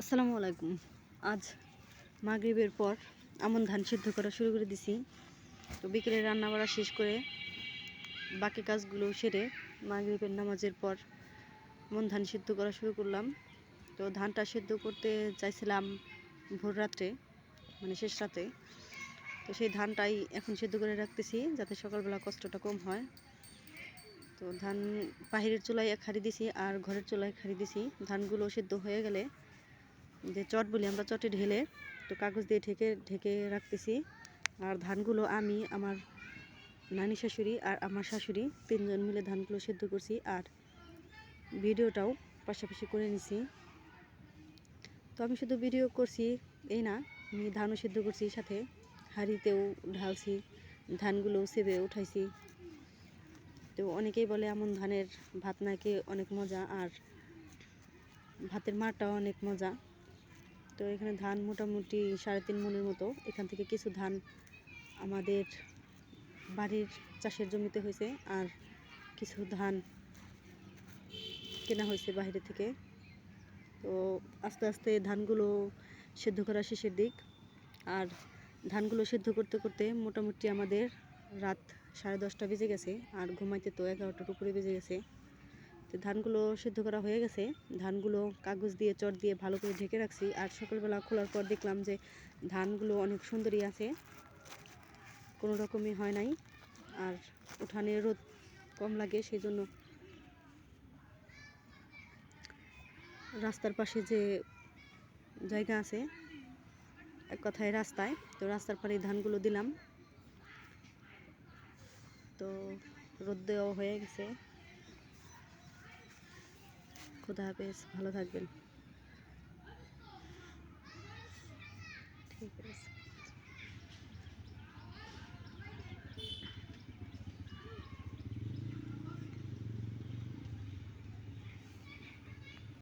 আসসালামু আলাইকুম। আজ মাগরিবের পর আমন ধান সিদ্ধ করা শুরু করে দিছি। তো বিকেলে রান্না বাড়া শেষ করে বাকি কাজগুলো সেরে মাগরিবের নামাজের পর আমন ধান সিদ্ধ করা শুরু করলাম। তো ধানটা সিদ্ধ করতে চাইছিলাম ভোর রাত্রে, মানে শেষ রাতে। তো সেই ধানটাই এখন সিদ্ধ করে রাখতেছি যাতে সকালবেলা কষ্টটা কম হয়। তো ধান বাহিরের চুলায় এক হাঁড়ি দিছি আর ঘরের চুলায় এক হাঁড়ি দিছি। ধানগুলো সিদ্ধ হয়ে গেলে যে চট বলি আমরা, চটে ঢেলে তো কাগজ দিয়ে ঢেকে ঢেকে রাখতেছি। আর ধানগুলো আমি, আমার নানি শাশুড়ি আর আমার শাশুড়ি তিনজন মিলে ধানগুলো সিদ্ধ করছি, আর ভিডিওটাও পাশাপাশি করে নিছি। তো আমি শুধু ভিডিও করছি এই না, আমি ধানও সিদ্ধ করছি, সাথে হাঁড়িতেও ঢালছি, ধানগুলোও সেবে উঠাইছি। তো অনেকেই বলে এমন ধানের ভাত নাকি অনেক মজা, আর ভাতের মারটাও অনেক মজা। তো এখানে ধান মোটামুটি 3.5 মণের মতো। এখান থেকে কিছু ধান আমাদের বাড়ির চাষের জমিতে হয়েছে, আর কিছু ধান কেনা হয়েছে বাইরে থেকে। তো আস্তে আস্তে ধানগুলো সেদ্ধ করা শেষের দিক, আর ধানগুলো সেদ্ধ করতে করতে মোটামুটি আমাদের রাত 10:30 বেজে গেছে, আর ঘুমাইতে তো 11টার উপরে বেজে গেছে। তো ধানগুলো সেদ্ধ করা হয়ে গেছে, ধানগুলো কাগজ দিয়ে চট দিয়ে ভালো করে ঢেকে রাখছি। আর সকালবেলা খোলার পর দেখলাম যে ধানগুলো অনেক সুন্দরই আছে, কোনো রকমই হয় নাই। আর উঠানে রোদ কম লাগে, সেই জন্য রাস্তার পাশে যে জায়গা আছে, এক কথায় রাস্তায়, তো রাস্তার পাড়ে ধানগুলো দিলাম। তো রোদ দেওয়া হয়ে গেছে। খোদা হাফেজ, ভালো থাকবেন। ঠিক আছে।